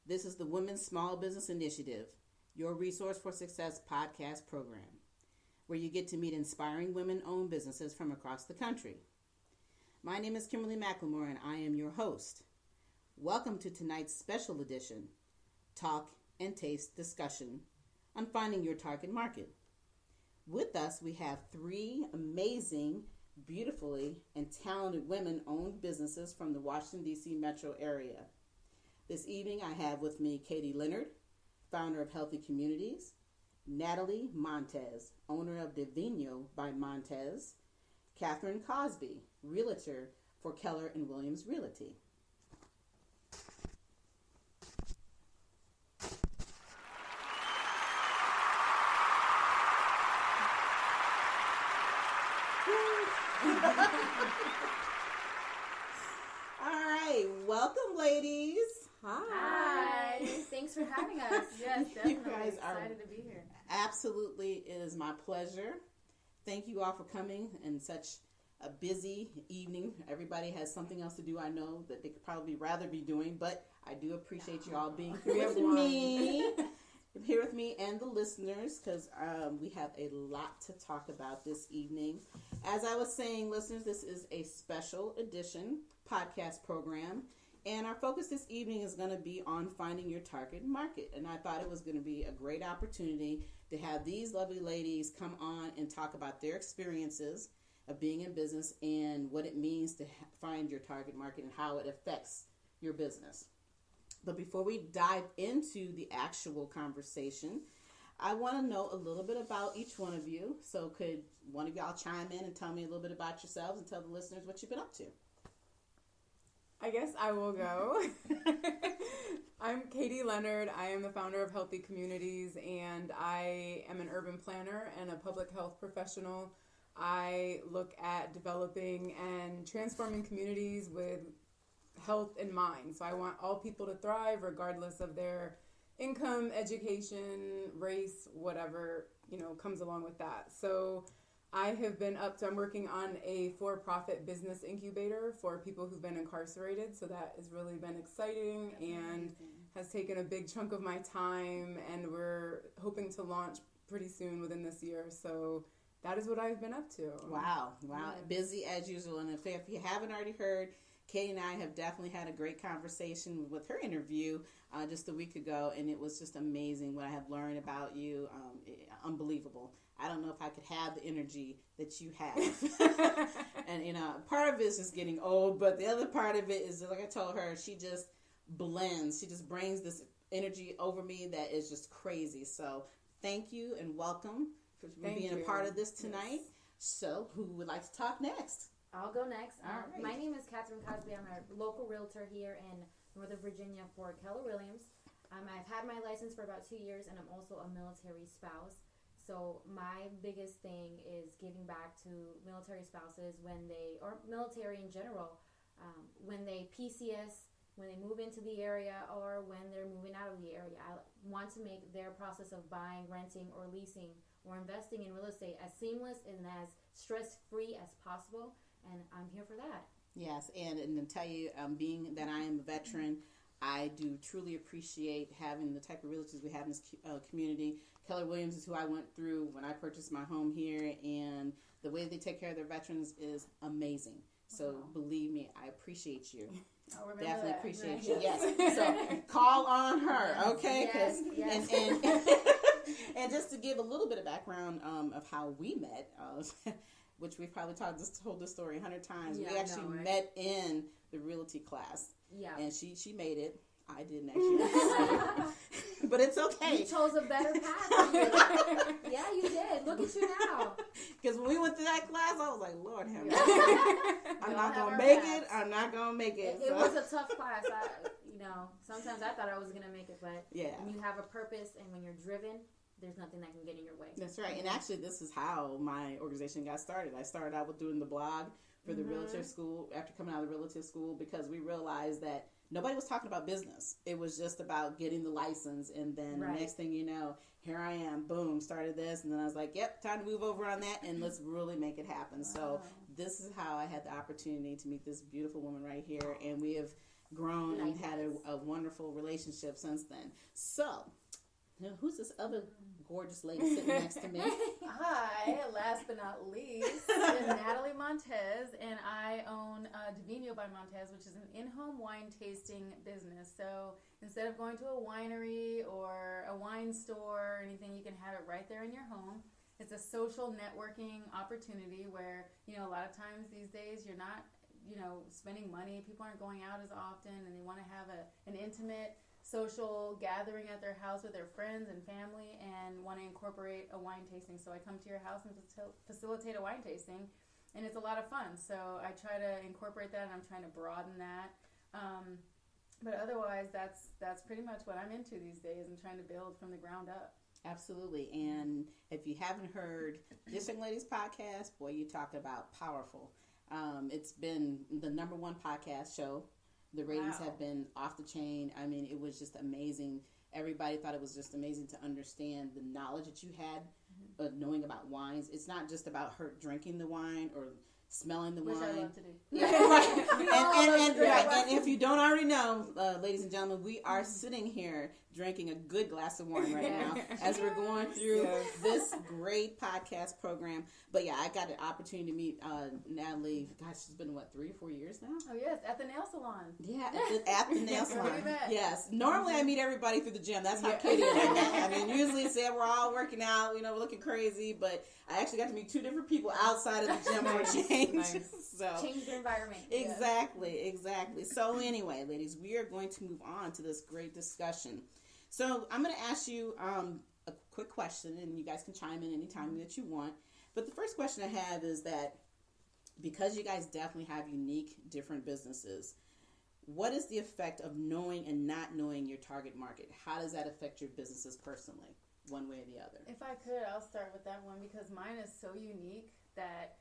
This is the Women's Small Business Initiative, your Resource for Success podcast program, where you get to meet inspiring women-owned businesses from across the country. My name is Kimberly McLemore, and I am your host. Welcome to tonight's special edition, Talk and Taste discussion on finding your target market. With us, we have three amazing, beautifully, and talented women-owned businesses from the Washington, D.C. metro area. This evening, I have with me Katie Leonard, founder of Healthy Communities, Natalie Montez, owner of Divino by Montez, Catherine Cosby, realtor for Keller and Williams Realty. All right, welcome, ladies. Hi. Thanks for having us. Yes, definitely. You guys excited to be here. Absolutely, it is my pleasure. Thank you all for coming in such a busy evening. Everybody has something else to do, I know, that they could probably rather be doing, but I do appreciate you all being here with me. Here with me and the listeners, because we have a lot to talk about this evening. As I was saying, listeners, this is a special edition podcast program, and our focus this evening is going to be on finding your target market. And I thought it was going to be a great opportunity to have these lovely ladies come on and talk about their experiences of being in business and what it means to find your target market and how it affects your business. But before we dive into the actual conversation, I want to know a little bit about each one of you. So could one of y'all chime in and tell me a little bit about yourselves and tell the listeners what you've been up to? I guess I will go. I'm Katie Leonard. I am the founder of Healthy Communities, and I am an urban planner and a public health professional. I look at developing and transforming communities with health in mind. So I want all people to thrive regardless of their income, education, race, whatever, comes along with that. So I have been I'm working on a for-profit business incubator for people who've been incarcerated. So that has really been exciting and has taken a big chunk of my time, and we're hoping to launch pretty soon within this year. So that is what I've been up to. Wow. Yeah. Busy as usual. And if you haven't already heard, Katie and I have definitely had a great conversation with her interview just a week ago, and it was just amazing what I have learned about you. Unbelievable. I don't know if I could have the energy that you have. And, part of it is just getting old, but the other part of it is, like I told her, she just blends. She just brings this energy over me that is just crazy. So thank you and welcome for being a part of this tonight. Yes. So who would like to talk next? I'll go next. All right. My name is Catherine Cosby. I'm a local realtor here in Northern Virginia for Keller Williams. I've had my license for about 2 years, and I'm also a military spouse. So my biggest thing is giving back to military spouses or military in general, when they PCS, when they move into the area, or when they're moving out of the area. I want to make their process of buying, renting, or leasing, or investing in real estate as seamless and as stress-free as possible. And I'm here for that. Yes, and to tell you, being that I am a veteran, I do truly appreciate having the type of realtors we have in this community. Keller Williams is who I went through when I purchased my home here, and the way they take care of their veterans is amazing. So believe me, I appreciate you. I'll Definitely that. appreciate you. Yes. So call on her, okay? Yes. And just to give a little bit of background of how we met, which we've probably told this story 100 times. Yeah, we actually met in the realty class. Yeah. And she made it. I didn't actually. But it's okay. You chose a better path. Yeah, you did. Look at you now. Because when we went to that class, I was like, Lord have mercy. Yeah. I'm not going to make it. I'm not going to make it. It was a tough class. Sometimes I thought I was going to make it, but when you have a purpose and when you're driven, there's nothing that can get in your way. That's right. And actually, this is how my organization got started. I started out with doing the blog for the realtor school after coming out of the realtor school, because we realized that nobody was talking about business. It was just about getting the license. And then the next thing you know, here I am, boom, started this. And then I was like, yep, time to move over on that and let's really make it happen. Wow. So this is how I had the opportunity to meet this beautiful woman right here. And we have grown and Nice. had a wonderful relationship since then. So, now who's this other gorgeous lady sitting next to me? Hi, last but not least, is Natalie Montez, and I own Divino by Montez, which is an in-home wine tasting business. So instead of going to a winery or a wine store or anything, you can have it right there in your home. It's a social networking opportunity where, a lot of times these days you're not, spending money. People aren't going out as often, and they want to have an intimate social gathering at their house with their friends and family and want to incorporate a wine tasting. So I come to your house and facilitate a wine tasting, and it's a lot of fun. So I try to incorporate that, and I'm trying to broaden that. But otherwise, that's pretty much what I'm into these days, and trying to build from the ground up. Absolutely. And if you haven't heard This Young Ladies podcast, boy, you talk about powerful. It's been the number one podcast show. The ratings Wow. have been off the chain. I mean, it was just amazing. Everybody thought it was just amazing to understand the knowledge that you had knowing about wines. It's not just about her drinking the wine or smelling the Which wine. I love to do. Yeah, right. We all love to drink Right. wine. And if you don't already know, ladies and gentlemen, we are sitting here drinking a good glass of wine right now as we're going through Yes. this great podcast program. But yeah, I got an opportunity to meet Natalie. Gosh, she's been, 3 or 4 years now? Oh, yes, at the nail salon. Yeah, at the nail That's where we salon. met. Yes. Normally I meet everybody through the gym. That's how Yeah. Katie and I met. I mean, usually say we're all working out, we're looking crazy, but I actually got to meet 2 different people outside of the gym for a change. Nice. So Change the environment. Exactly. So anyway, ladies, we are going to move on to this great discussion. So I'm going to ask you a quick question, and you guys can chime in anytime that you want. But the first question I have is that because you guys definitely have unique, different businesses, what is the effect of knowing and not knowing your target market? How does that affect your businesses personally, one way or the other? If I could, I'll start with that one because mine is so unique that,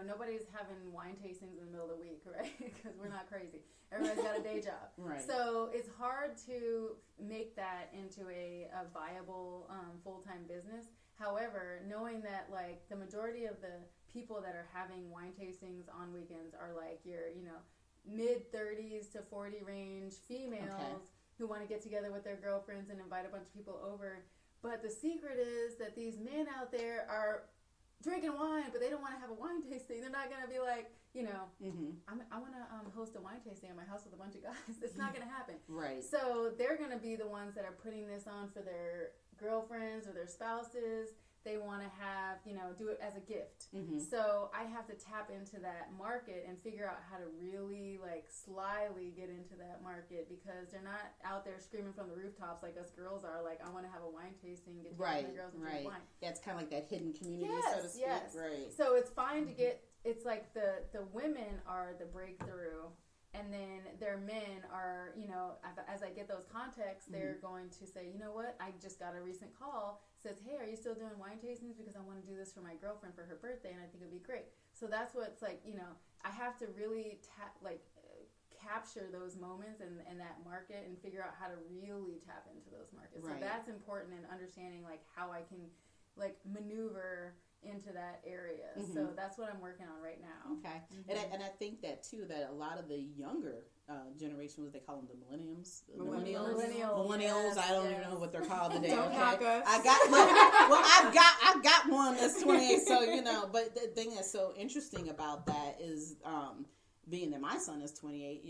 nobody's having wine tastings in the middle of the week, right? Because we're not crazy. Everybody's got a day job. Right. So it's hard to make that into a viable full-time business. However, knowing that like the majority of the people that are having wine tastings on weekends are like your, mid 30s to 40 range females who want to get together with their girlfriends and invite a bunch of people over. But the secret is that these men out there are drinking wine, but they don't want to have a wine tasting. They're not going to be like, I want to host a wine tasting at my house with a bunch of guys. It's not going to happen. Right. So they're going to be the ones that are putting this on for their girlfriends or their spouses. They want to have, do it as a gift. So I have to tap into that market and figure out how to really slyly get into that market because they're not out there screaming from the rooftops like us girls are. Like, I want to have a wine tasting, get together with the girls and drink wine. Yeah, it's kind of like that hidden community, Yes, so to speak. yes. Right. So it's fine to get. It's like the women are the breakthrough. And then their men are, as I get those contacts, they're going to say, you know what, I just got a recent call, says, hey, are you still doing wine tastings? Because I want to do this for my girlfriend for her birthday, and I think it would be great. So that's what it's like, I have to really capture those moments and that market and figure out how to really tap into those markets. Right. So that's important in understanding, how I can, maneuver into that area. So that's what I'm working on right now. Okay. And I think that too, that a lot of the younger generation, what they call them, the millennials, Millennials. I don't even know what they're called today. Don't okay? knock us. I've got one that's 28. So but the thing that's so interesting about that is being that my son is 28.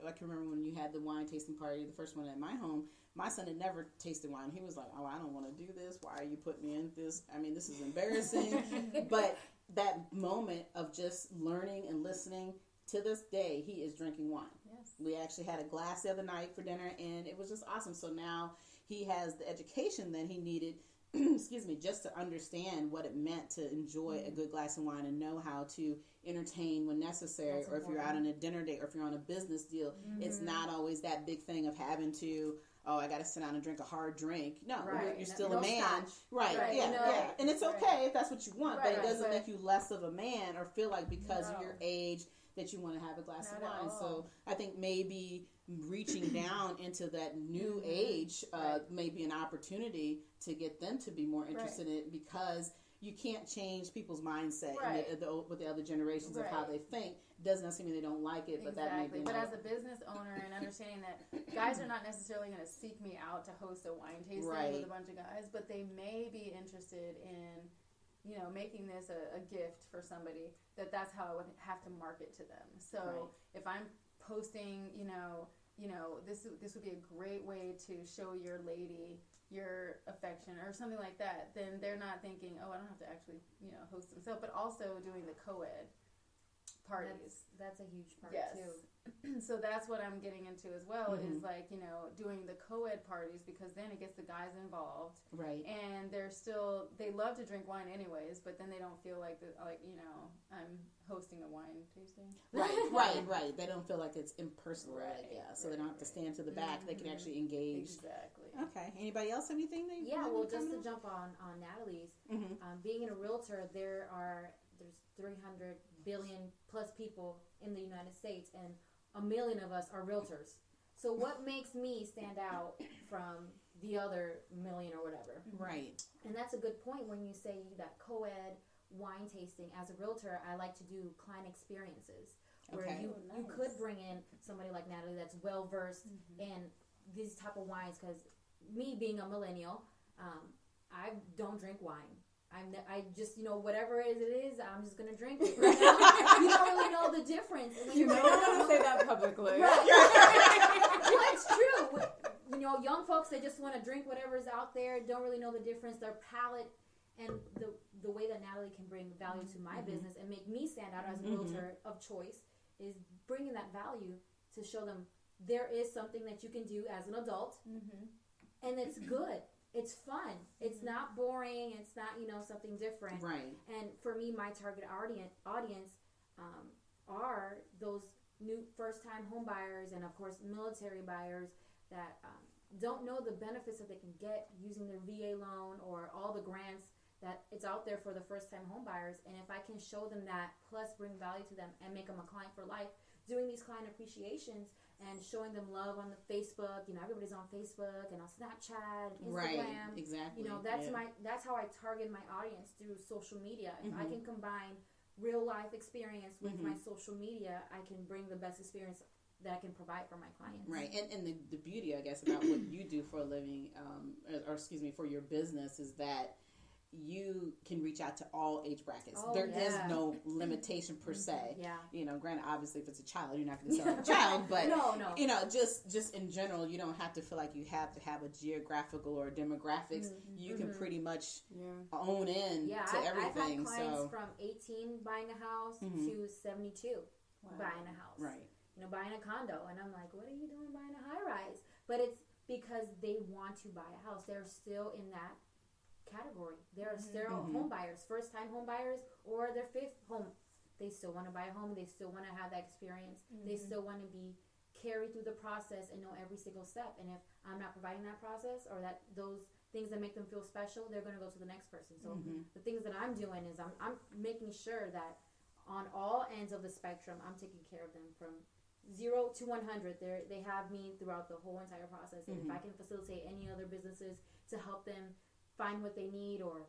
I can remember when you had the wine tasting party, the first one at my home. My son had never tasted wine. He was like, oh, I don't want to do this. Why are you putting me in this? I mean, this is embarrassing. But that moment of just learning and listening, to this day, he is drinking wine. Yes. We actually had a glass the other night for dinner, and it was just awesome. So now he has the education that he needed, excuse me, just to understand what it meant to enjoy a good glass of wine and know how to entertain when necessary. That's or if you're out on a dinner date or if you're on a business deal, it's not always that big thing of having to, I got to sit down and drink a hard drink. No, Right. you're still No a man. scotch. Right, Right. yeah. And it's okay if that's what you want, but it Right. doesn't But- make you less of a man or feel like because of No. your age that you want to have a glass Not of at wine. all. So I think maybe reaching down into that new age Right. may be an opportunity to get them to be more interested in it because you can't change people's mindset Right. with the other generations of how Right. they think. Doesn't necessarily mean they don't like it, but that may Exactly. be But more- as a business owner and understanding that guys are not necessarily going to seek me out to host a wine tasting Right. with a bunch of guys, but they may be interested in, you know, making this a gift for somebody, that's how I would have to market to them. So Right. if I'm posting, this would be a great way to show your lady your affection or something like that, then they're not thinking, oh, I don't have to actually, host themselves, but also doing the co-ed parties. That's a huge part Yes. too. So that's what I'm getting into as well, Mhm. is like, doing the co-ed parties, because then it gets the guys involved, right. and they love to drink wine anyways, but then they don't feel like I'm hosting a wine tasting. Right. They don't feel like it's impersonal, Right, so they don't have to stand to the back. They can Mhm. actually engage. Exactly. Okay. Anybody else have anything they? Yeah, well, just to jump on Natalie's, Mm-hmm. being a realtor, there's 300 billion plus people in the United States, and 1 million of us are realtors. So what makes me stand out from the other million or whatever? Right. And that's a good point when you say that co-ed wine tasting. As a realtor, I like to do client experiences where Okay. you Oh, nice. could bring in somebody like Natalie that's well versed in these type of wines. Because me being a millennial, I don't drink wine. I just, whatever it is, I'm just gonna drink it. You don't really know the difference. And when You may not want to say that publicly. Well, it's true. Young folks, they just want to drink whatever's out there, don't really know the difference. Their palate and the way that Natalie can bring value to my business and make me stand out as a realtor of choice is bringing that value to show them there is something that you can do as an adult, and it's good. It's fun. It's not boring. It's not, something different. Right. And for me, my target audience are those new first-time home buyers and, of course, military buyers that don't know the benefits that they can get using their VA loan or all the grants that it's out there for the first-time home buyers. And if I can show them that, plus bring value to them and make them a client for life, doing these client appreciations and showing them love on the Facebook. Everybody's on Facebook and on Snapchat, Instagram. Right. Exactly. That's how I target my audience through social media. If I can combine real life experience with my social media, I can bring the best experience that I can provide for my clients. Right. And the beauty, I guess, about what you do for a living, for your business, is that you can reach out to all age brackets. Oh, There is yeah. no limitation per se. Yeah. Granted, obviously, if it's a child, you're not going to sell a child, but No. just in general, you don't have to feel like you have to have a geographical or demographics. You can pretty much own in Yeah, to I've everything. had clients So from 18 buying a house to 72 buying a house. right. Buying a condo. And I'm like, what are you doing buying a high rise? But it's because they want to buy a house. They're still in that category. They're still home buyers, first time home buyers, or their fifth home. They still want to buy a home. They still want to have that experience. They still want to be carried through the process and know every single step. And if I'm not providing that process or those things that make them feel special, they're going to go to the next person. So the things that I'm doing is I'm making sure that on all ends of the spectrum, I'm taking care of them from 0 to 100. They have me throughout the whole entire process. And if I can facilitate any other businesses to help them find what they need or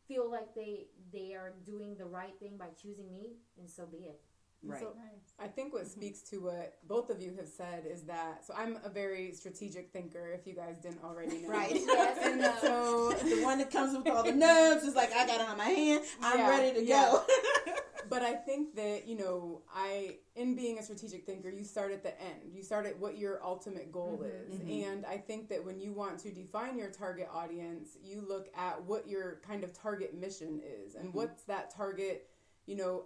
feel like they are doing the right thing by choosing me, then so be it. Right. So I think what speaks to what both of you have said is that, so I'm a very strategic thinker, if you guys didn't already know. Right. Yes, And so The one that comes with all the nerves is like, I got it on my hand. I'm ready to go. But I think that, in being a strategic thinker, you start at the end. You start at what your ultimate goal is. And I think that when you want to define your target audience, you look at what your kind of target mission is and what's that target,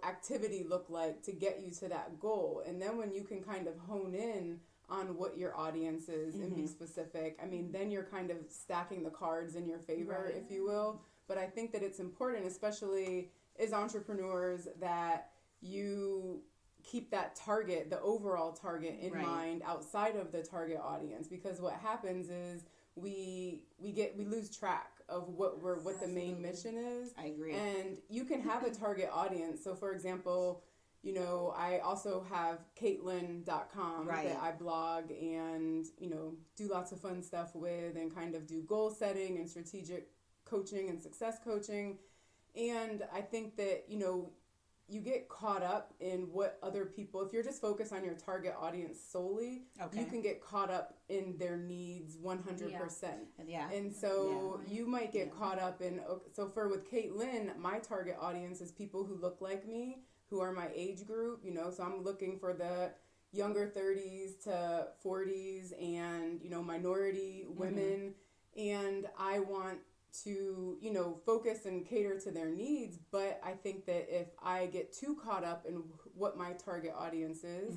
activity look like to get you to that goal. And then when you can kind of hone in on what your audience is and be specific, then you're kind of stacking the cards in your favor, if you will. But I think that it's important, especially as entrepreneurs, that you keep that target, the overall target in mind outside of the target audience, because what happens is we lose track of what the main mission is. I agree. And you can have a target audience. So for example, I also have Caitlin.com that I blog and, do lots of fun stuff with and kind of do goal setting and strategic coaching and success coaching. And I think that, you know, you get caught up in what other people, if you're just focused on your target audience solely, Okay. you can get caught up in their needs 100%. Yeah. And so Yeah. you might get Yeah. caught up in, so with Caitlin, my target audience is people who look like me, who are my age group, you know, so I'm looking for the younger 30s to 40s and, you know, minority women. And I want to, you know, focus and cater to their needs. But I think that if I get too caught up in what my target audience is,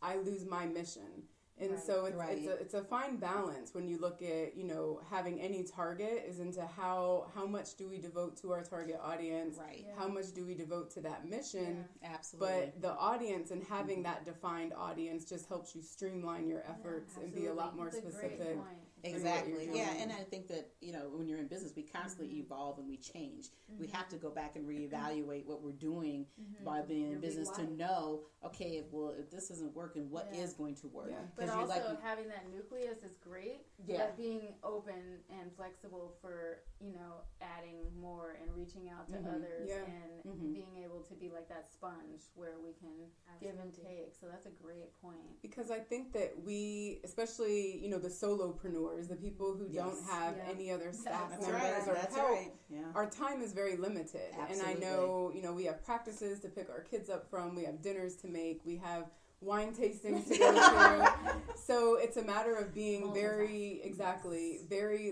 I lose my mission. And Right. so Right. it's a fine balance when you look at, you know, having any target is into how much do we devote to our target audience, Right. Yeah. how much do we devote to that mission. Absolutely. But the audience and having that defined audience just helps you streamline your efforts and be a lot more That's a great specific. point. Exactly. you're Yeah, doing. and I think that, you know, when you're in business, we constantly evolve and we change. We have to go back and reevaluate what we're doing by being in Your big business to why. know, okay, if this isn't working, what Yeah. is going to work? Yeah. But you're also like, having that nucleus is great. Yeah. But being open and flexible for, you know, adding more and reaching out to others Yeah. and being able to be like that sponge where we can give and Absolutely. take. So that's a great point. Because I think that we, especially, you know, the solopreneurs, the people who don't Yes. have Yeah. any other staff That's members right. or That's help, right. Yeah. our time is very limited. And I know, you know, we have practices to pick our kids up from, we have dinners to make, we have wine tastings to go to. So it's a matter of being very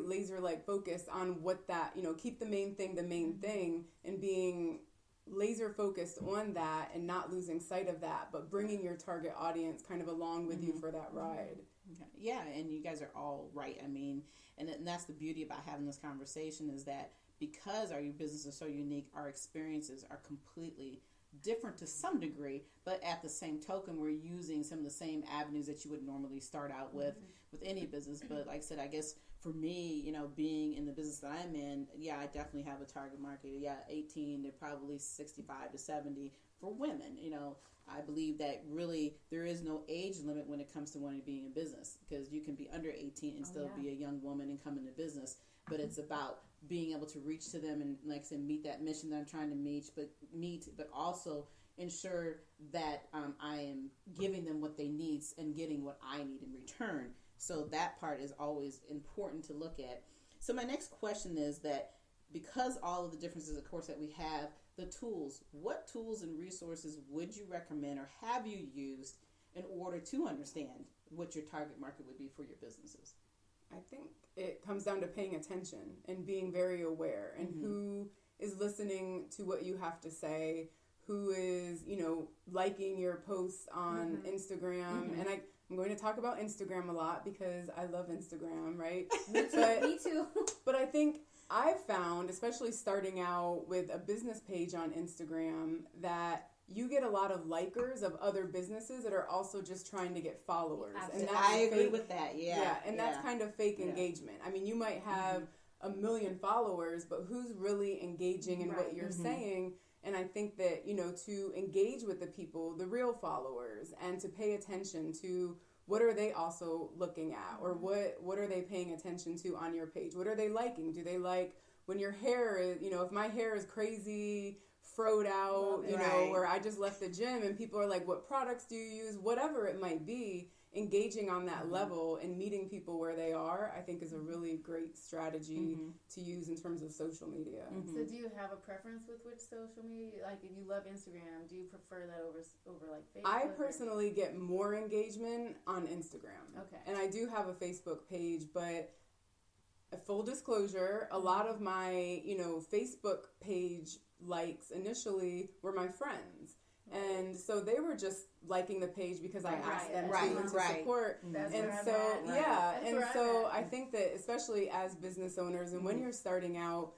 laser like focused on what that, you know, keep the main thing and being laser focused on that and not losing sight of that, but bringing your target audience kind of along with you for that ride. Okay. Yeah, and you guys are all right. I mean, and that's the beauty about having this conversation is that because our business is so unique, our experiences are completely different to some degree, but at the same token, we're using some of the same avenues that you would normally start out with any business. But like I said, I guess for me, you know, being in the business that I'm in, yeah, I definitely have a target market. Yeah, 18 to probably 65 to 70 for women. You know, I believe that really there is no age limit when it comes to wanting to be in business because you can be under 18 and still be a young woman and come into business. But it's about being able to reach to them and, like I said, meet that mission that I'm trying to meet, but also ensure that I am giving them what they need and getting what I need in return. So that part is always important to look at. So my next question is that because all of the differences, of course, that we have, the tools, what tools and resources would you recommend or have you used in order to understand what your target market would be for your businesses? I think it comes down to paying attention and being very aware and who is listening to what you have to say, who is, you know, liking your posts on Instagram. And I'm going to talk about Instagram a lot because I love Instagram, right? Me too. But I think I've found, especially starting out with a business page on Instagram, that you get a lot of likers of other businesses that are also just trying to get followers. Absolutely. And that's I agree fake. with that. That's kind of fake Yeah. engagement. I mean, you might have a million followers, but who's really engaging in what you're saying? And I think that, you know, to engage with the people, the real followers, and to pay attention to what are they also looking at, or what are they paying attention to on your page? What are they liking? Do they like when your hair is, you know, if my hair is crazy, froed out, you know, Right. or I just left the gym and people are like, what products do you use? Whatever it might be, engaging on that level and meeting people where they are, I think is a really great strategy to use in terms of social media. So do you have a preference with which social media? Like if you love Instagram, do you prefer that over like Facebook? I or- personally get more engagement on Instagram. Okay. And I do have a Facebook page, but a full disclosure, a lot of my, you know, Facebook page likes initially were my friends. And so they were just liking the page because I asked them to and to support. That's And where I'm so, at. yeah, That's and where I'm so at. I think that especially as business owners and when you're starting out,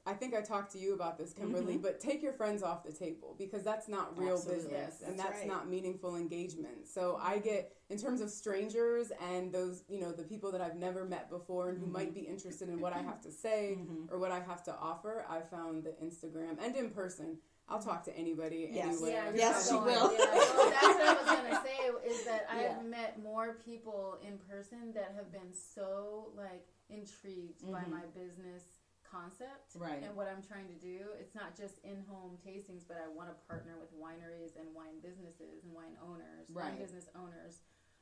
I think I talked to you about this, Kimberly, but take your friends off the table because that's not real Absolutely. business and That's that's right. not meaningful engagement. So I get, in terms of strangers and those, you know, the people that I've never met before and who might be interested in what I have to say or what I have to offer, I found that Instagram and in person, I'll talk to anybody Yes. anywhere. Yeah, you're Yes, not she going- will. Yeah, well, that's what I was gonna say is that I've Yeah. met more people in person that have been so like intrigued by my business concept Right. and what I'm trying to do. It's not just in-home tastings, but I want to partner with wineries and wine businesses and wine owners, Right. wine business owners,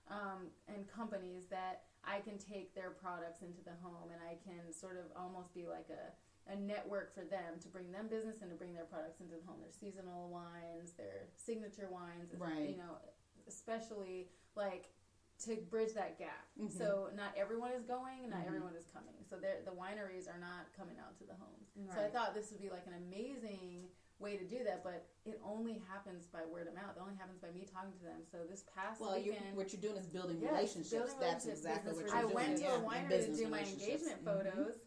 and companies that I can take their products into the home, and I can sort of almost be like a network for them to bring them business and to bring their products into the home. Their seasonal wines, their signature wines, Right. you know, especially like to bridge that gap. Mhm. So not everyone is going, and not Mhm. everyone is coming. So the wineries are not coming out to the homes. So I Right. thought this would be like an amazing way to do that, but it only happens by word of mouth. It only happens by me talking to them. So this past Well, weekend, what you're doing is building Yes, relationships. building That's relationships, exactly what business you're I doing. went to yeah, a and winery to business do my relationships. engagement Mhm. photos,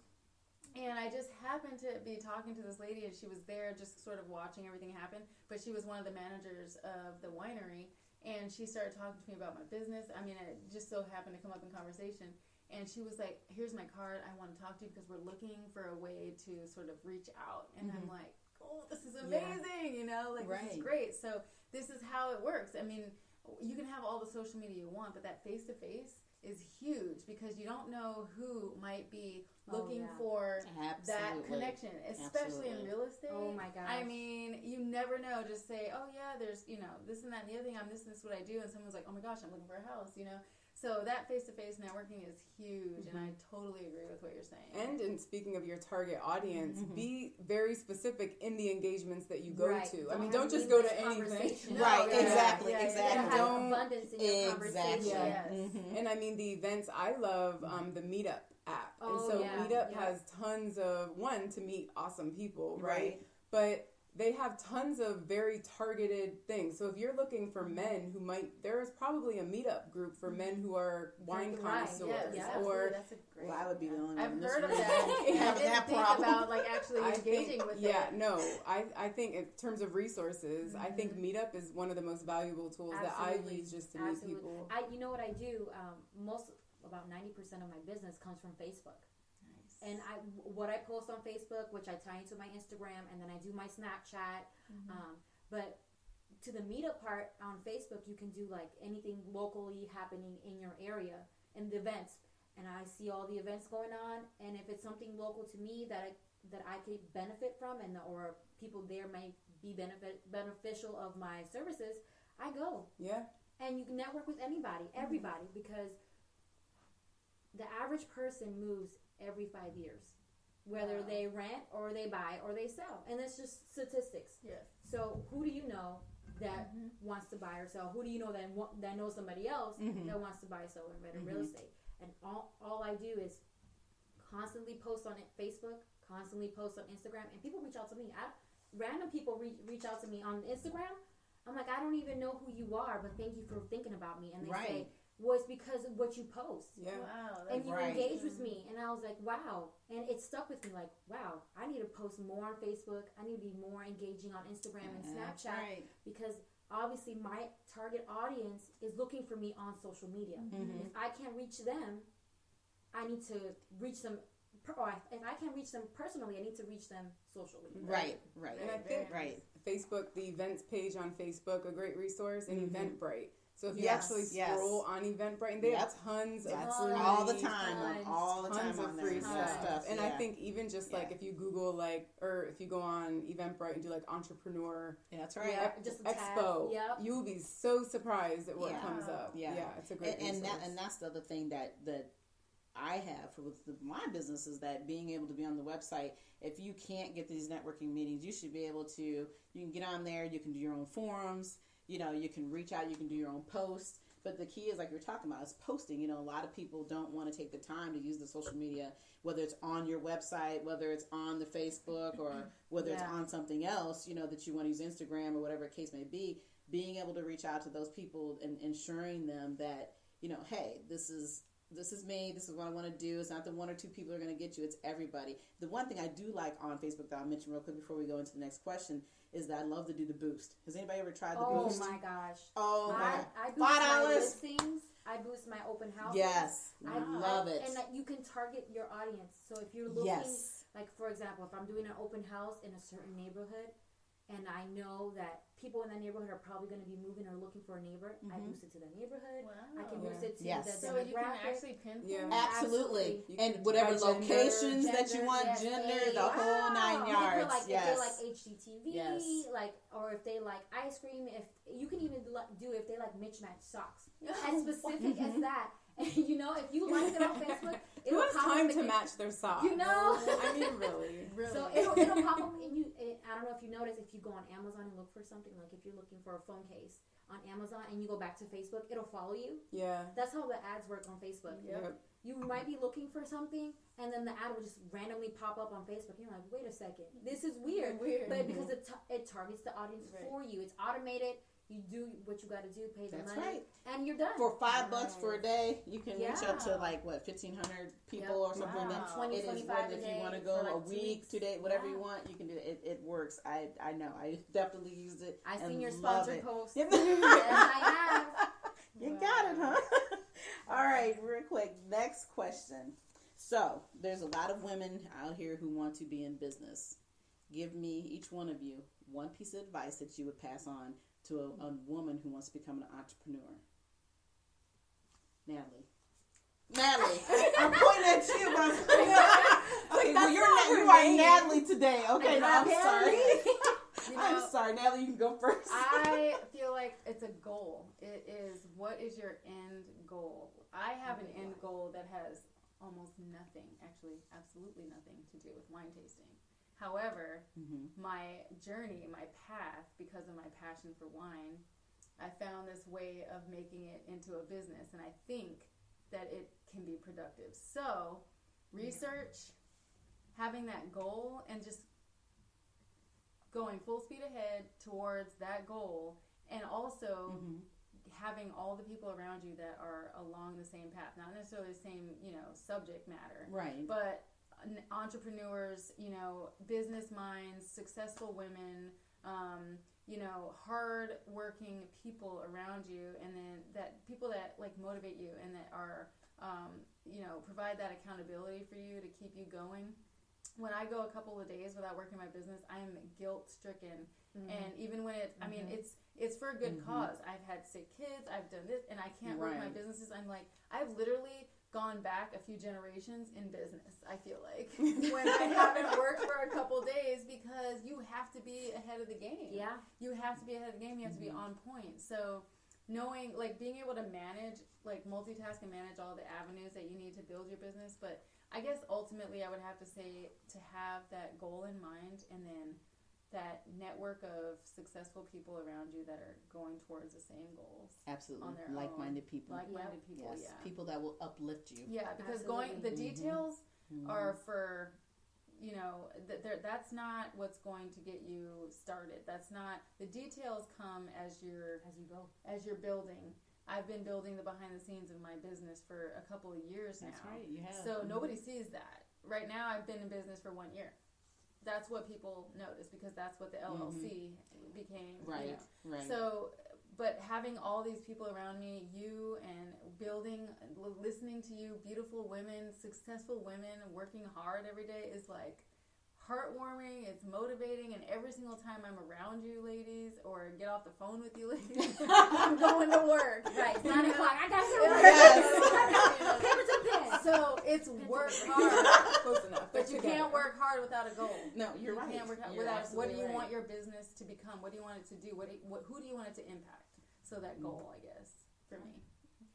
and I just happened to be talking to this lady, and she was there just sort of watching everything happen, but she was one of the managers of the winery, and she started talking to me about my business. I mean, it just so happened to come up in conversation, and she was like, here's my card, I want to talk to you because we're looking for a way to sort of reach out. And I'm Mhm. like, oh, this is Yeah. amazing, you know, like this Right. is great. So this is how it works. I mean, you can have all the social media you want, but that face-to-face is huge because you don't know who might be Oh, looking yeah. for that Absolutely. connection, especially Absolutely. in real estate. Oh my gosh. I mean, you never know. Just say, oh yeah, there's, you know, this and that and the other thing. I'm this and this is what I do, and someone's like, oh my gosh, I'm looking for a house, you know. So that face-to-face networking is huge, and I totally agree with what you're saying. And in speaking of your target audience, Mhm. be very specific in the engagements that you go Right. to. I Don't mean, have don't just meaningless go to anything. conversation. No, Right, yeah, exactly, yeah, yeah, You exactly. gotta have Don't- abundance in your Exactly. conversation. Yes. Mhm. And I mean, the events I love, the Meetup app. And Oh, so yeah, Meetup yeah. has tons of, one, to meet awesome people, right? Right. But they have tons of very targeted things. So if you're looking for men who might, there is probably a Meetup group for men who are wine Drinking wine, connoisseurs. Yes, Yeah. absolutely. Or That's a great. Well, I would be the only one I've in this heard of room that. having I didn't that think problem. about like actually I engaging think, with yeah, it. no, I think in terms of resources, I think Mm-hmm. Meetup is one of the most valuable tools that I Absolutely. use just to meet Absolutely. people. You know what I do? About 90% of my business comes from Facebook. Nice. And what I post on Facebook, which I tie into my Instagram, and then I do my Snapchat. But to the meetup part on Facebook, you can do like anything locally happening in your area and the events. And I see all the events going on, and if it's something local to me that I could benefit from, or people there may be beneficial of my services, I go. Yeah. And you can network with everybody, because the average person moves every 5 years, whether Wow. they rent or they buy or they sell, and that's just statistics. Yes. So who do you know that wants to buy or sell? Who do you know that knows somebody else that wants to buy, sell, or rent real estate? And all I do is constantly post on Facebook, constantly post on Instagram, and people reach out to me. Random people reach out to me on Instagram. I'm like, I don't even know who you are, but thank you for thinking about me. And they Right. say, well, it's because of what you post. Yeah. Wow. That's And you Right. engage with me. And I was like, wow. And it stuck with me like, wow, I need to post more on Facebook. I need to be more engaging on Instagram and That's Snapchat, right. because obviously my target audience is looking for me on social media. If I can't reach them, I need to reach them. Or if I can't reach them personally, I need to reach them socially. Right, right, And I think right. Facebook, the events page on Facebook, a great resource, and Eventbrite. So if you Yes, actually yes. scroll on Eventbrite, and they Yep. have tons of That's free, all the time, tons, all the time tons on of there. free and stuff. And I yeah. think even just like Yeah. if you Google or if you go on Eventbrite and do like entrepreneur Yeah, that's right. Yeah. Just a tab. expo, Yep. you'll be so surprised at what Yeah. comes up. Yeah. It's a great And resource. that's the other thing that I have with my business is that being able to be on the website. If you can't get these networking meetings, you should be able to. You can get on there. You can do your own forums. You know, you can reach out. You can do your own posts. But the key is, like you're talking about, is posting. You know, a lot of people don't want to take the time to use the social media, whether it's on your website, whether it's on the Facebook, or whether it's Yeah. on something else, you know, that you want to use Instagram or whatever the case may be. Being able to reach out to those people and ensuring them that, you know, hey, this is me. This is what I want to do. It's not the one or two people are going to get you. It's everybody. The one thing I do like on Facebook that I'll mention real quick before we go into the next question is that I love to do the boost. Has anybody ever tried the Oh boost? my gosh. Oh my. I boost my $5. listings. I boost my open houses. Yes. I love it. And that you can target your audience. So if you're looking, Yes. like for example, if I'm doing an open house in a certain neighborhood, and I know that people in that neighborhood are probably going to be moving or looking for a neighbor, I boost it to the neighborhood. Wow. I can boost it to Yes. the So you can demographic. actually pinpoint. Yeah. Absolutely. You And can whatever by gender, locations that you Gender, want, yes, gender, age. the whole 9 You yards. can put, like, Yes. if they like HGTV, Yes. like, or if they like ice cream, if you can even do if they like mismatched socks, as specific as that. And you know, if you like it on Facebook, Who it'll has pop time up to in- match their socks? You know. I mean, really. Really? So it'll pop up and I don't know if you notice, if you go on Amazon and look for something, like if you're looking for a phone case on Amazon and you go back to Facebook, it'll follow you. Yeah. That's how the ads work on Facebook. Yep. You might be looking for something and then the ad will just randomly pop up on Facebook. You're like, wait a second, this is weird. Weird. But because it targets the audience Right. for you, it's automated. You do what you got to do, pay the That's money, right. and you're done. For $5 for a day, you can reach up to Yeah. like what 1,500 people Yep. or something like that. Wow. 20, It is 25 worth a if day you want to for go like a 2 week, weeks. 2 days, whatever you Yeah. want. You can do it. It works. I know. I definitely used it. I seen and your love sponsored it. post. Yep. Yes, I have. You got it, huh? All right, real quick. Next question. So, there's a lot of women out here who want to be in business. Give me, each one of you, one piece of advice that you would pass on to a woman who wants to become an entrepreneur. Natalie, I'm pointing at you. But I'm pointing at okay, well, you are Natalie today. Okay, no, I'm sorry. I'm sorry, Natalie. You can go first. I feel like it's a goal. It is, what is your end goal? I have an end goal that has almost nothing, actually absolutely nothing to do with wine tasting. However, my journey, my path, because of my passion for wine, I found this way of making it into a business, and I think that it can be productive. So, research, having that goal, and just going full speed ahead towards that goal, and also having all the people around you that are along the same path, not necessarily the same, subject matter, Right. but entrepreneurs, business minds, successful women, hard working people around you, and then that people that like motivate you and that are provide that accountability for you to keep you going. When I go a couple of days without working my business, I am guilt stricken. And even when it's for a good cause. I've had sick kids, I've done this, and I can't work my businesses. I'm like, I've literally gone back a few generations in business, I feel like, when I haven't worked for a couple days, because you have to be ahead of the game. Yeah. You have to be ahead of the game. You have to be on point. So knowing, like, being able to manage, like, multitask and manage all the avenues that you need to build your business. But I guess ultimately I would have to say to have that goal in mind, and then that network of successful people around you that are going towards the same goals. Absolutely. On their Like-minded people. Like-minded people, Yes. yeah. People that will uplift you. Yeah, because Absolutely. the details are for, that's not what's going to get you started. That's not, the details come as you go. you're building. I've been building the behind the scenes of my business for a couple of years now. That's right, you have. So nobody sees that. Right now I've been in business for 1 year. That's what people notice, because that's what the LLC became. Right, right. So, but having all these people around me, you, and building, listening to you, beautiful women, successful women, working hard every day is like heartwarming. It's motivating, and every single time I'm around you, ladies, or get off the phone with you, ladies, I'm going to work. Right, it's 9 o'clock. I gotta go. Yes. Paper to pen. So it's work hard, Close enough. but you can't work hard without a goal. No, you're You right. can't work out You're without, what do absolutely you right. want your business to become? What do you want it to do? Who do you want it to impact? So that goal, I guess, for me.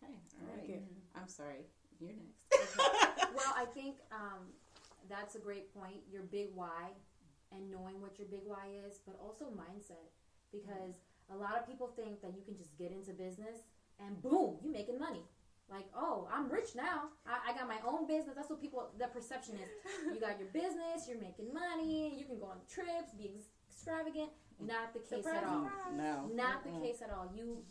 Okay, all Thank right. you. I'm sorry. You're next. Well, I think that's a great point. Your big why, and knowing what your big why is, but also mindset. Because a lot of people think that you can just get into business and boom, you making money. Like, oh, I'm rich now. I got my own business. That's what the perception is. You got your business, you're making money, you can go on trips, be extravagant. Not the case at all. No. Not the case at all. You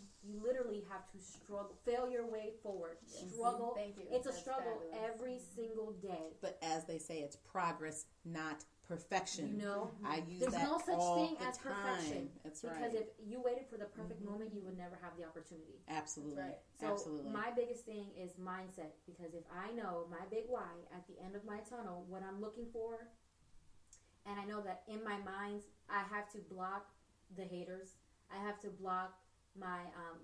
literally have to struggle, fail your way forward. Struggle. Thank you. It's a That's struggle fabulous. every single day. But as they say, it's progress, not perfection. You know, I use there's that no such all thing the as perfection. time. That's Because right. if you waited for the perfect moment, you would never have the opportunity. Absolutely. That's So Absolutely. my biggest thing is mindset. Because if I know my big why at the end of my tunnel, what I'm looking for, and I know that in my mind, I have to block the haters. I have to block my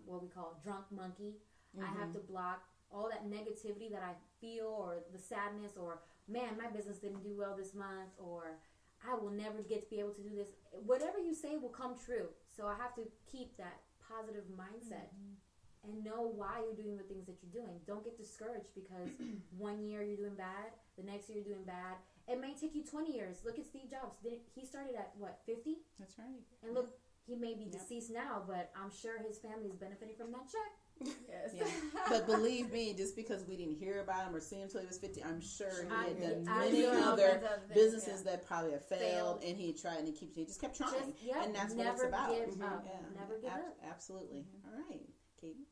what we call drunk monkey. I have to block all that negativity that I feel, or the sadness, or man, my business didn't do well this month, or I will never get to be able to do this. Whatever you say will come true. So I have to keep that positive mindset and know why you're doing the things that you're doing. Don't get discouraged because one year you're doing bad, the next year you're doing bad. It may take you 20 years. Look at Steve Jobs. He started at, what, 50? That's right. And look, he may be deceased now, but I'm sure his family is benefiting from that check. Yes. Yeah. But believe me, just because we didn't hear about him or see him until he was 50, I'm sure he had done many other businesses that probably have failed, and he tried, and he just kept trying. And that's what it's about. Never give up. Never give up. Absolutely. All right, Katie.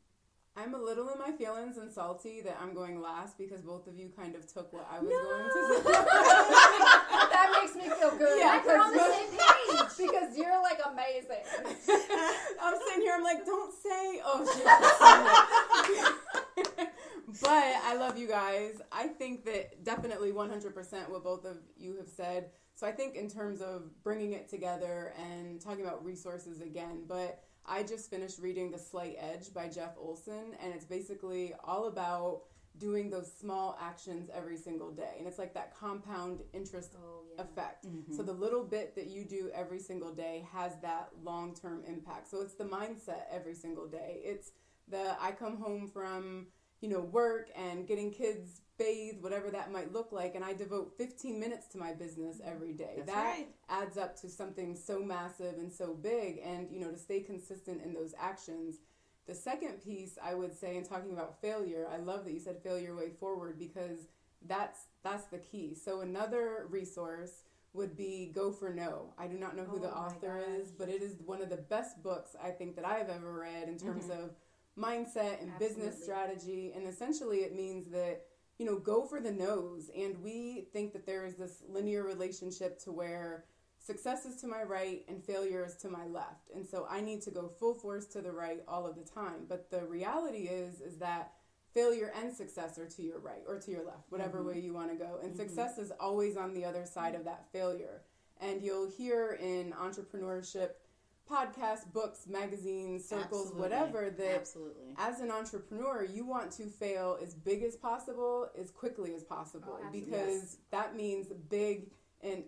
I'm a little in my feelings and salty that I'm going last because both of you kind of took what I was going to say. That makes me feel good. Yeah, We're on the same page. Because you're like amazing. I'm sitting here, I'm like, don't say, But I love you guys. I think that definitely 100% what both of you have said. So I think in terms of bringing it together and talking about resources again, but I just finished reading The Slight Edge by Jeff Olson, and it's basically all about doing those small actions every single day. And it's like that compound interest effect. So the little bit that you do every single day has that long-term impact. So it's the mindset every single day. It's I come home from, work and getting kids bathed, whatever that might look like, and I devote 15 minutes to my business every day. That adds up to something so massive and so big, and, to stay consistent in those actions. The second piece I would say in talking about failure, I love that you said fail your way forward because that's the key. So another resource would be Go for No. I do not know who the author is, but it is one of the best books I think that I've ever read in terms of mindset and business strategy. And essentially it means that, go for the no's. And we think that there is this linear relationship to where success is to my right and failure is to my left. And so I need to go full force to the right all of the time. But the reality is that failure and success are to your right or to your left, whatever way you want to go. And success is always on the other side of that failure. And you'll hear in entrepreneurship podcasts, books, magazines, circles, whatever, that as an entrepreneur, you want to fail as big as possible, as quickly as possible, because that means big and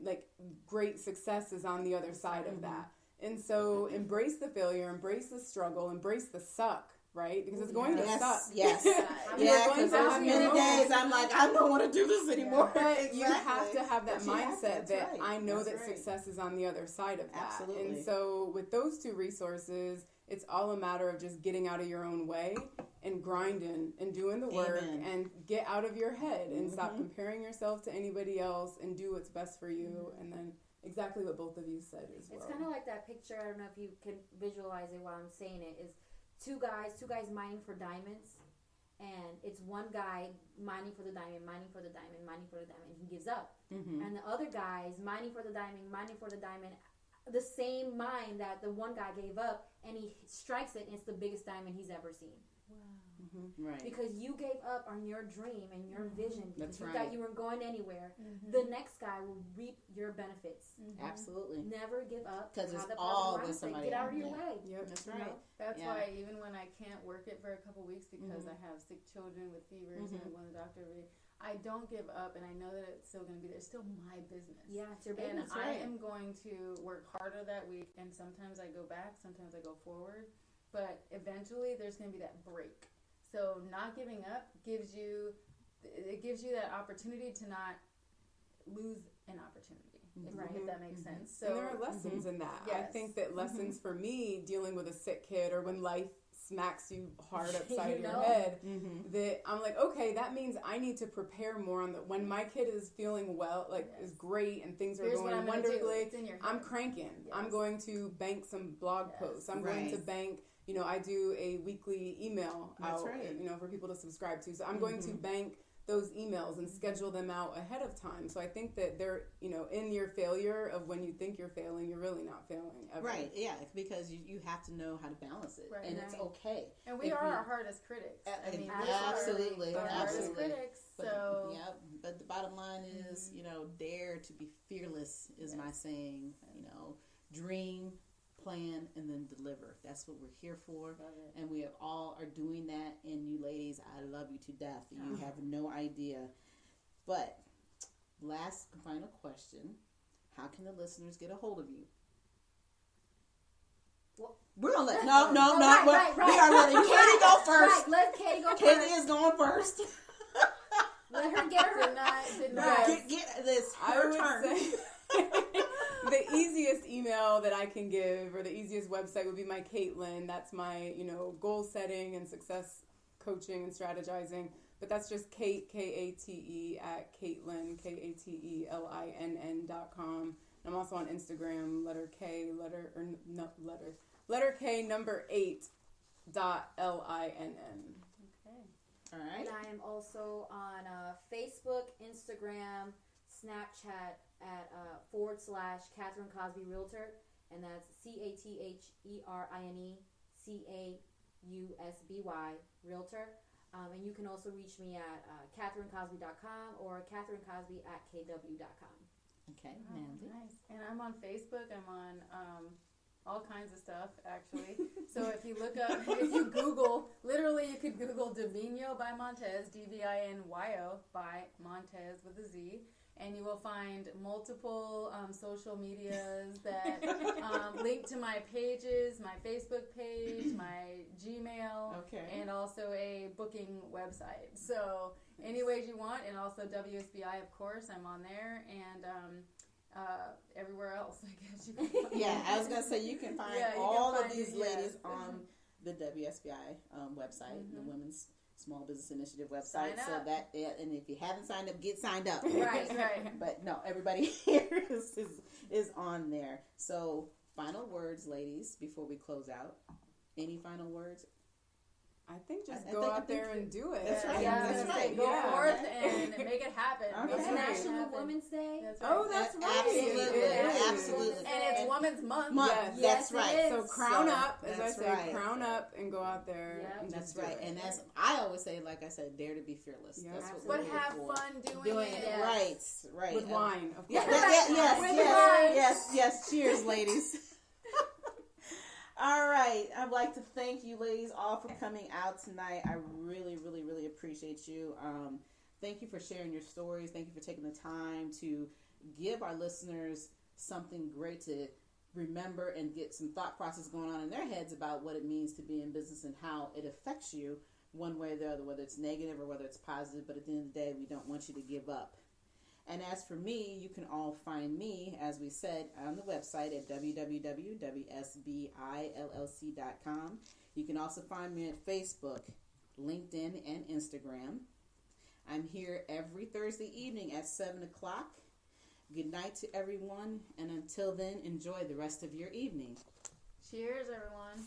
great success is on the other side of that. And so embrace the failure, embrace the struggle, embrace the suck, right? Because it's going to suck. Yes. Because there's many days I'm like, I don't want to do this anymore. But you have to have that mindset that I know that success is on the other side of that. Absolutely. And so with those two resources, it's all a matter of just getting out of your own way and grinding and doing the work and get out of your head and stop comparing yourself to anybody else and do what's best for you. And then exactly what both of you said as well. It's kind of like that picture. I don't know if you can visualize it while I'm saying it. Is two guys mining for diamonds, and it's one guy mining for the diamond, and he gives up. And the other guy is mining for the diamond, the same mine that the one guy gave up, and he strikes it, and it's the biggest diamond he's ever seen. Right. Because you gave up on your dream and your vision because you That's thought you weren't going anywhere. The next guy will reap your benefits. Absolutely. Never give up. Because it's Have the all positive with mindset. somebody Get out of else. your way. That's right. That's why even when I can't work it for a couple weeks because I have sick children with fevers and when the doctor I don't give up, and I know that it's still going to be there. It's still my business. Yeah, it's your business. And I am going to work harder that week, and sometimes I go back, sometimes I go forward, but eventually there's going to be that break. So not giving up gives you that opportunity to not lose an opportunity, if that makes sense. So and there are lessons in that. Yes. I think that lessons for me dealing with a sick kid or when life smacks you hard upside your head, that I'm like, okay, that means I need to prepare more on when my kid is feeling well, is great and things are going wonderfully. I'm cranking. Yes. I'm going to bank some blog posts. I'm going to bank, I do a weekly email out, for people to subscribe to. So I'm going to bank those emails and schedule them out ahead of time. So I think that they're, in your failure of when you think you're failing, you're really not failing ever. Right, yeah, because you have to know how to balance it, Right. and it's okay. And we If are you- our hardest critics. I mean, we Absolutely, are our hardest absolutely. critics. But, So yeah, but the bottom line is, dare to be fearless is my saying. Dream, plan, and then deliver. That's what we're here for. And we all are doing that. And you ladies, I love you to death. You have no idea. But last final question: how can the listeners get a hold of you? We're gonna let Right. we are letting Katie go first. Right, let Katie go Katie first. is going first. Let her get her. did not. Get this I her would turn. say the easiest email that I can give, or the easiest website, would be my Caitlin. That's my, goal setting and success coaching and strategizing. But that's just Kate, Kate, at Caitlin, KATELINN.com. I'm also on Instagram, letter K, letter K, number 8.LINN. Okay. All right. And I am also on Facebook, Instagram, Snapchat at /Catherine Cosby Realtor, and that's CATHERINE Realtor. And you can also reach me at CatherineCosby.com or CatherineCosby@KW.com. Okay, Oh, Mandy. nice. And I'm on Facebook. I'm on all kinds of stuff, actually. So if you Google, literally you could Google Divino by Montez, DVINYO by Montez with a Z, and you will find multiple social medias that link to my pages, my Facebook page, my Gmail, Okay. and also a booking website. So any ways you want, and also WSBI, of course, I'm on there, and everywhere else, I guess you can find. Yeah, I was gonna say you can find Yeah, you can all of find these it, ladies yes. on the WSBI website, the Women's Small Business Initiative website. Sign So up. and if you haven't signed up, get signed up. Right, right. But no, everybody here is on there. So final words, ladies, before we close out. Any final words? I think just I go think- out there and do it. That's right. Yeah, That's that's right. Go Yeah. forth and make it happen. Okay. It's That's right. National Happen. Women's Day. That's right. Oh, that's right. Absolutely, It is. absolutely. And it's Women's Month. Yes. That's Yes, it right. is. So crown So, up, as I that's say, right. crown up and go out there. Yep. And That's just do right. it. And that's I always say, like I said, dare to be fearless. Yeah. That's what But we're here have for. fun doing It it. right. With wine, of Yeah, course. yes, With yes. Cheers, ladies. All right. I'd like to thank you, ladies, all for coming out tonight. I really, really, really appreciate you. Thank you for sharing your stories. Thank you for taking the time to give our listeners something great to remember and get some thought process going on in their heads about what it means to be in business and how it affects you one way or the other, whether it's negative or whether it's positive. But at the end of the day, we don't want you to give up. And as for me, you can all find me, as we said, on the website at www.wsbillc.com. You can also find me at Facebook, LinkedIn, and Instagram. I'm here every Thursday evening at 7 o'clock. Good night to everyone, and until then, enjoy the rest of your evening. Cheers, everyone.